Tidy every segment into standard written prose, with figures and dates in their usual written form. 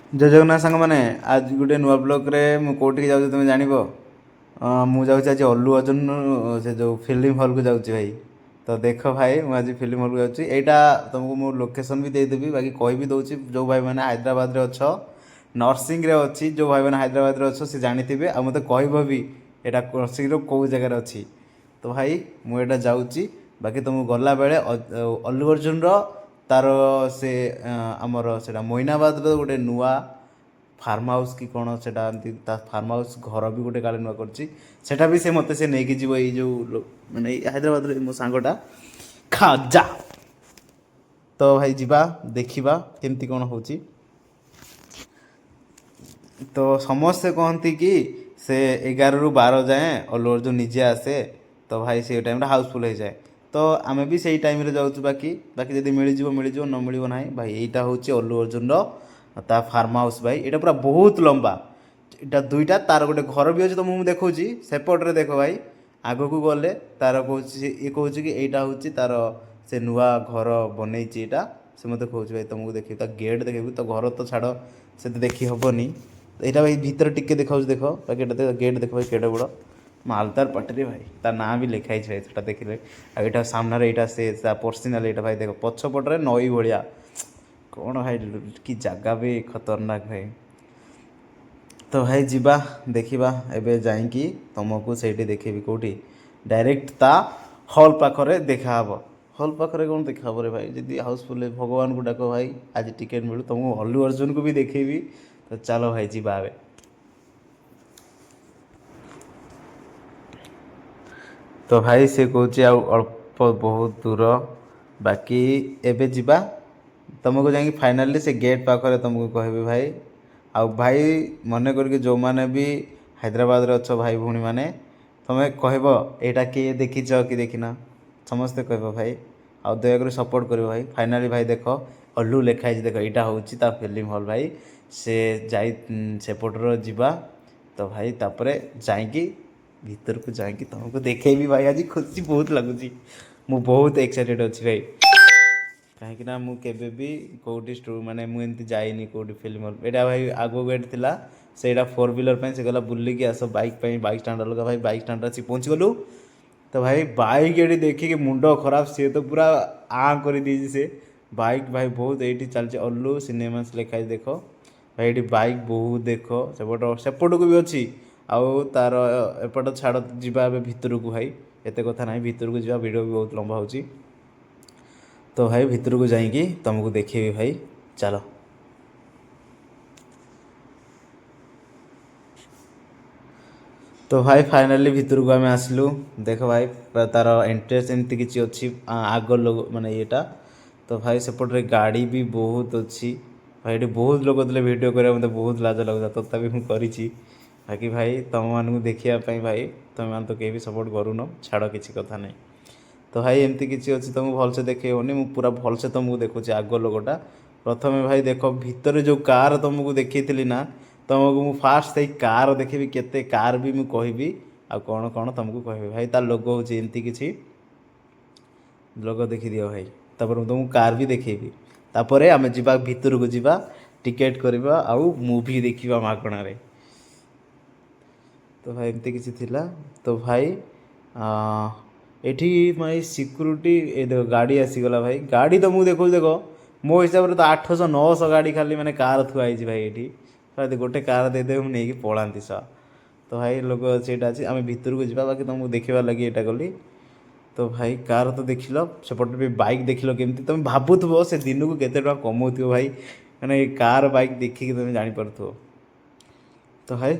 ଜୟ ଜଗନ୍ନାଥ ସାଙ୍ଗମାନେ, ଆଜି ଗୋଟେ ନୂଆ ବ୍ଲଗ୍ରେ ମୁଁ କେଉଁଠିକି ଯାଉଛି ତୁମେ ଜାଣିବ। ମୁଁ ଯାଉଛି ଆଜି ଅଲ୍ଲୁ ଅର୍ଜୁନ ସେ ଯେଉଁ ଫିଲ୍ମ ହଲ୍କୁ ଯାଉଛି ଭାଇ। ତ ଦେଖ ଭାଇ, ମୁଁ ଆଜି ଫିଲ୍ମ ହଲ୍କୁ ଯାଉଛି। ଏଇଟା ତୁମକୁ ମୁଁ ଲୋକେସନ୍ ବି ଦେଇଦେବି, ବାକି କହିବି ଦେଉଛି। ଯେଉଁ ଭାଇମାନେ ହାଇଦ୍ରାବାଦରେ ଅଛ, ନର୍ସିଂରେ ଅଛି, ଯେଉଁ ଭାଇମାନେ ହାଇଦ୍ରାବାଦରେ ଅଛ ସେ ଜାଣିଥିବେ, ଆଉ ମୋତେ କହିବ ବି ଏଇଟା ନର୍ସିଂର କେଉଁ ଜାଗାରେ ଅଛି। ତ ଭାଇ ମୁଁ ଏଇଟା ଯାଉଛି, ବାକି ତୁମକୁ ଗଲାବେଳେ ଅଲ୍ଲୁ ଅର୍ଜୁନର ତାର ସେ ଆମର ସେଇଟା ମଇନାବାଦର ଗୋଟେ ନୂଆ ଫାର୍ମ ହାଉସ୍ କି କ'ଣ ସେଇଟା ଏମିତି ତା ଫାର୍ମ ହାଉସ୍ ଘର ବି ଗୋଟେ କାଳେ ନୂଆ କରିଛି। ସେଇଟା ବି ମୋତେ ସେ ନେଇକି ଯିବ, ଏଇ ଯେଉଁ ମାନେ ଏଇ ହାଇଦ୍ରାବାଦର ମୋ ସାଙ୍ଗଟା ଖାଜା। ତ ଭାଇ ଯିବା ଦେଖିବା କେମିତି କ'ଣ ହେଉଛି। ତ ସମସ୍ତେ କହନ୍ତି କି ସେ 11ରୁ 12 ଯାଏଁ ଅଲ୍ଲୁ ଅର୍ଜୁନ ନିଜେ ଆସେ, ତ ଭାଇ ସେଇ ଟାଇମ୍ଟା ହାଉସଫୁଲ୍ ହେଇଯାଏ। ତ ଆମେ ବି ସେଇ ଟାଇମ୍ରେ ଯାଉଛୁ, ବାକି ବାକି ଯଦି ମିଳିଯିବ ମିଳିଯିବ, ନ ମିଳିବ ନାହିଁ ଭାଇ। ଏଇଟା ହେଉଛି ଅଲ୍ଲୁ ଅର୍ଜୁନର ତା ଫାର୍ମ ହାଉସ୍ ଭାଇ। ଏଇଟା ପୁରା ବହୁତ ଲମ୍ବା, ଏଇଟା ଦୁଇଟା, ତାର ଗୋଟେ ଘର ବି ଅଛି। ତ ମୁଁ ଦେଖାଉଛି ସେପଟରେ ଦେଖ ଭାଇ, ଆଗକୁ ଗଲେ ତାର କହୁଛି, ଇଏ କହୁଛି କି ଏଇଟା ହେଉଛି ତାର ସେ ନୂଆ ଘର ବନେଇଛି ଏଇଟା। ସେ ମୋତେ କହୁଛି ଭାଇ ତୁମକୁ ଦେଖିବି, ତା ଗେଟ୍ ଦେଖିବି, ତ ଘର ତ ଛାଡ଼ ସେତେ ଦେଖି ହେବନି। ଏଇଟା ଭାଇ ଭିତରେ ଟିକେ ଦେଖାଉଛି, ଦେଖ ବାକି ଏଇଟା ଗେଟ୍ ଦେଖ ଭାଇ କେଡ଼େ ବଡ଼ ମାଲଦାର ପାଟିରେ ଭାଇ। ତା ନାଁ ବି ଲେଖା ହେଇଛି ଭାଇ, ସେଟା ଦେଖିଲେ। ଆଉ ଏଇଟା ସାମ୍ନାରେ ଏଇଟା ସେ ତା ପର୍ସନାଲ, ଏଇଟା ଭାଇ ଦେଖ ପଛପଟରେ ନଈ ଭଳିଆ କ'ଣ ଭାଇ, କି ଜାଗା ବି ଖତରନାକ ଭାଇ। ତ ଭାଇ ଯିବା ଦେଖିବା, ଏବେ ଯାଇକି ତୁମକୁ ସେଇଠି ଦେଖେଇବି। କେଉଁଠି? ଡାଇରେକ୍ଟ ତା ହଲ୍ ପାଖରେ ଦେଖାହେବ। ହଲ୍ ପାଖରେ କ'ଣ ଦେଖାହେବ ରେ ଭାଇ, ଯଦି ହାଉସଫୁଲ୍ ଭଗବାନଙ୍କୁ ଡାକ ଭାଇ ଆଜି ଟିକେଟ୍ ମିଳୁ। ତୁମକୁ ଅଲ୍ଲୁ ଅର୍ଜୁନକୁ ବି ଦେଖେଇବି। ତ ଚାଲ ଭାଇ ଯିବା ଏବେ। ତ ଭାଇ ସେ କହୁଛି ଆଉ ଅଳ୍ପ ବହୁତ ଦୂର ବାକି, ଏବେ ଯିବା। ତୁମକୁ ଯାଇକି ଫାଇନାଲି ସେ ଗେଟ୍ ପାଖରେ ତୁମକୁ କହିବି ଭାଇ। ଆଉ ଭାଇ ମନେ କରିକି ଯେଉଁମାନେ ବି ହାଇଦ୍ରାବାଦରେ ଅଛ ଭାଇ ଭଉଣୀମାନେ, ତୁମେ କହିବ ଏଇଟା କିଏ ଦେଖିଛ କି ଦେଖିନା, ସମସ୍ତେ କହିବ ଭାଇ। ଆଉ ଦୟାକରି ସପୋର୍ଟ କରିବ ଭାଇ। ଫାଇନାଲି ଭାଇ ଦେଖ ଅଲ୍ଲୁ ଲେଖା ହେଇଛି, ଦେଖ ଏଇଟା ହେଉଛି ତା ଫିଲ୍ମ ହଲ୍ ଭାଇ। ସେ ଯାଇ ସେପଟର ଯିବା। ତ ଭାଇ ତାପରେ ଯାଇକି ଭିତରକୁ ଯାଇକି ତୁମକୁ ଦେଖେଇବି ଭାଇ। ଆଜି ଖୁସି ବହୁତ ଲାଗୁଛି, ମୁଁ ବହୁତ ଏକ୍ସାଇଟେଡ଼ ଅଛି ଭାଇ। କାହିଁକିନା ମୁଁ କେବେ ବି କେଉଁଠି ମାନେ ମୁଁ ଏମିତି ଯାଇନି କେଉଁଠି ଫିଲ୍ମ ହଲ୍। ଏଇଟା ଭାଇ ଆଗକୁ ଗେଟ୍ ଥିଲା, ସେଇଟା 4 ହ୍ୱିଲର୍ ପାଇଁ। ସେ ଗଲା ବୁଲିକି ଆସ ବାଇକ୍ ପାଇଁ, ବାଇକ୍ ଷ୍ଟାଣ୍ଡ ଅଲଗା ଭାଇ। ବାଇକ୍ ଷ୍ଟାଣ୍ଡରେ ଆସି ପହଞ୍ଚିଗଲୁ। ତ ଭାଇ ବାଇକ୍ ଏଠି ଦେଖିକି ମୁଣ୍ଡ ଖରାପ, ସିଏ ତ ପୁରା ଆଁ କରିଦେଇଛି ସେ ବାଇକ୍ ଭାଇ। ବହୁତ ଏଇଠି ଚାଲିଛି ଅଲ୍ଲୁ ସିନେମାସ୍ ଲେଖା ହେଇଛି ଦେଖ ଭାଇ। ଏଇଠି ବାଇକ୍ ବହୁତ ଦେଖ, ସେପଟକୁ ବି ଅଛି। ଆଉ ତାର ଏପଟ ଛାଡ଼, ଯିବା ଏବେ ଭିତରକୁ ଭାଇ। ଏତେ କଥା ନାହିଁ, ଭିତରକୁ ଯିବା, ଭିଡ଼ିଓ ବି ବହୁତ ଲମ୍ବା ହେଉଛି। ତ ଭାଇ ଭିତରକୁ ଯାଇକି ତୁମକୁ ଦେଖେଇବି ଭାଇ, ଚାଲ। ତ ଭାଇ ଫାଇନାଲି ଭିତରକୁ ଆମେ ଆସିଲୁ। ଦେଖ ଭାଇ ତାର ଏଣ୍ଟ୍ରେନ୍ସ ଏମିତି କିଛି ଅଛି, ଆଗ ଲୋକ ମାନେ ଇଏଟା। ତ ଭାଇ ସେପଟରେ ଗାଡ଼ି ବି ବହୁତ ଅଛି ଭାଇ। ଏଠି ବହୁତ ଲୋକ ଥିଲେ ଭିଡ଼ିଓ କରିବା, ମୋତେ ବହୁତ ଲାଜ ଲାଗୁଥିଲା, ତଥାପି ମୁଁ କରିଛି। ବାକି ଭାଇ ତୁମମାନଙ୍କୁ ଦେଖିବା ପାଇଁ ଭାଇ, ତୁମେମାନେ ତ କେହି ବି ସପୋର୍ଟ କରୁନ, ଛାଡ଼ କିଛି କଥା ନାହିଁ। ତ ଭାଇ ଏମିତି କିଛି ଅଛି, ତୁମକୁ ଭଲସେ ଦେଖେଇ ହେଉନି, ମୁଁ ପୁରା ଭଲସେ ତୁମକୁ ଦେଖୁଛି ଆଗ ଲୋକଟା। ପ୍ରଥମେ ଭାଇ ଦେଖ ଭିତରେ ଯେଉଁ କାର୍ ତୁମକୁ ଦେଖେଇଥିଲି ନା, ତୁମକୁ ମୁଁ ଫାର୍ଷ୍ଟ ସେଇ କାର୍ ଦେଖେଇବି। କେତେ କାର୍ ବି ମୁଁ କହିବି, ଆଉ କ'ଣ କ'ଣ ତୁମକୁ କହିବି ଭାଇ। ତା ଲୋଗୋ ହେଉଛି ଏମିତି କିଛି, ଲୋଗୋ ଦେଖିଦିଅ ଭାଇ। ତାପରେ ମୁଁ ତୁମକୁ କାର୍ ବି ଦେଖେଇବି। ତାପରେ ଆମେ ଯିବା ଭିତରକୁ, ଯିବା ଟିକେଟ୍ କରିବା, ଆଉ ମୁଭି ଦେଖିବା ମାଗଣାରେ। ତ ଭାଇ ଏମିତି କିଛି ଥିଲା। ତ ଭାଇ ଏଠି ଭାଇ ସିକ୍ୟୁରିଟି, ଏ ଦେଖ ଗାଡ଼ି ଆସିଗଲା ଭାଇ। ଗାଡ଼ି ତ ମୁଁ ଦେଖୁଛି, ଦେଖ ମୋ ହିସାବରେ ତ 800 900 ଗାଡ଼ି ଖାଲି ମାନେ କାର୍ ଥୁଆ ହେଇଛି ଭାଇ ଏଠି। ଯଦି ଗୋଟେ କାର୍ ଦେଇଦେବେ ମୁଁ ନେଇକି ପଳାନ୍ତି ସହ। ତ ଭାଇ ଲୋକ ସେଇଟା ଅଛି, ଆମେ ଭିତରକୁ ଯିବା। ବାକି ତୁମକୁ ଦେଖିବା ଲାଗି ଏଇଟା ଗଲି। ତ ଭାଇ କାର୍ ତ ଦେଖିଲ, ସେପଟେ ବି ବାଇକ୍ ଦେଖିଲ କେମିତି। ତୁମେ ଭାବୁଥିବ ସେ ଦିନକୁ କେତେ ଟଙ୍କା କମଉଥିବ ଭାଇ, ମାନେ ଏ କାର୍ ବାଇକ୍ ଦେଖିକି ତୁମେ ଜାଣିପାରୁଥିବ। ତ ଭାଇ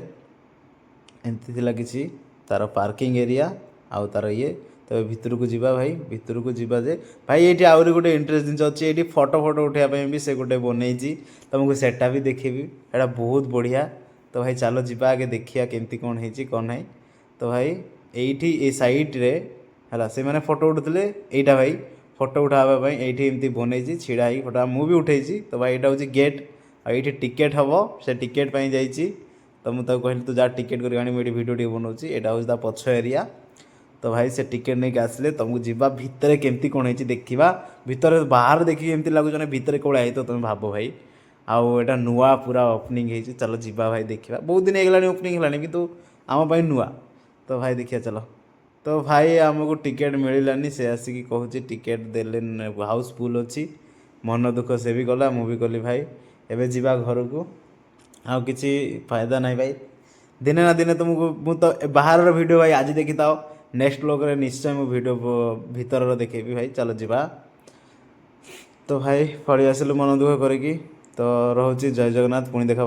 ଏମିତି ଥିଲା କିଛି ତାର ପାର୍କିଂ ଏରିଆ ଆଉ ତାର ଇଏ। ତ ଭିତରକୁ ଯିବା ଭାଇ। ଭିତରକୁ ଯିବା ଯେ ଭାଇ, ଏଇଠି ଆହୁରି ଗୋଟେ ଇଣ୍ଟରେଷ୍ଟ ଜିନିଷ ଅଛି। ଏଇଠି ଫଟୋ ଉଠାଇବା ପାଇଁ ବି ସେ ଗୋଟେ ବନେଇଛି, ତୁମକୁ ସେଟା ବି ଦେଖେଇବି। ଏଇଟା ବହୁତ ବଢ଼ିଆ। ତ ଭାଇ ଚାଲ ଯିବା ଆଗେ ଦେଖିବା କେମିତି କ'ଣ ହେଇଛି କ'ଣ ନାହିଁ। ତ ଭାଇ ଏଇଠି ଏ ସାଇଡ଼୍ରେ ହେଲା ସେମାନେ ଫଟୋ ଉଠୁଥିଲେ। ଏଇଟା ଭାଇ ଫଟୋ ଉଠାଇବା ପାଇଁ ଏଇଠି ଏମିତି ବନେଇଛି, ଛିଡ଼ା ହେଇକି ଫଟୋ ମୁଁ ବି ଉଠେଇଛି। ତ ଭାଇ ଏଇଟା ହେଉଛି ଗେଟ୍, ଆଉ ଏଇଠି ଟିକେଟ୍ ହେବ। ସେ ଟିକେଟ୍ ପାଇଁ ଯାଇଛି। ତ ମୁଁ ତାକୁ କହିଲି ତୁ ଯାହା ଟିକେଟ୍ କରିକି ଆଣି, ମୁଁ ଏଇଠି ଭିଡ଼ିଓ ଟିକେ ବନାଉଛି। ଏଇଟା ହେଉଛି ତା ପଛ ଏରିଆ। ତ ଭାଇ ସେ ଟିକେଟ୍ ନେଇକି ଆସିଲେ ତୁମକୁ ଯିବା ଭିତରେ କେମିତି କ'ଣ ହେଇଛି ଦେଖିବା। ଭିତରେ ବାହାରେ ଦେଖିକି ଏମିତି ଲାଗୁଛି ମାନେ ଭିତରେ କେଉଁଭଳିଆ ହେଇଥିବ ତୁମେ ଭାବ ଭାଇ। ଆଉ ଏଇଟା ନୂଆ ପୁରା ଓପନିଂ ହେଇଛି। ଚାଲ ଯିବା ଭାଇ ଦେଖିବା। ବହୁତ ଦିନ ହେଇଗଲାଣି ଓପନିଂ ହେଲାଣି କିନ୍ତୁ ଆମ ପାଇଁ ନୂଆ। ତ ଭାଇ ଦେଖିବା ଚାଲ। ତ ଭାଇ ଆମକୁ ଟିକେଟ୍ ମିଳିଲାନି। ସେ ଆସିକି କହୁଛି ଟିକେଟ୍ ଦେଲେନି, ହାଉସଫୁଲ୍ ଅଛି। ମନ ଦୁଃଖ ସେ ବି ଗଲା, ମୁଁ ବି ଗଲି ଭାଇ। ଏବେ ଯିବା ଘରକୁ। ଆଉ କିଛି ଫାଇଦା ନାହିଁ ଭାଇ। ଦିନେ ନା ଦିନେ ତୁମକୁ ମୁଁ ତ ବାହାରର ଭିଡ଼ିଓ ଭାଇ ଆଜି ଦେଖିଥାଅ, ନେକ୍ସଟ ବ୍ଲଗ୍ରେ ନିଶ୍ଚୟ ମୁଁ ଭିଡ଼ିଓ ଭିତରର ଦେଖେଇବି ଭାଇ। ଚାଲ ଯିବା। ତ ଭାଇ ପଳେଇ ଆସିଲୁ ମନ ଦୁଃଖ କରିକି। ତ ରହୁଛି, ଜୟ ଜଗନ୍ନାଥ। ପୁଣି ଦେଖା।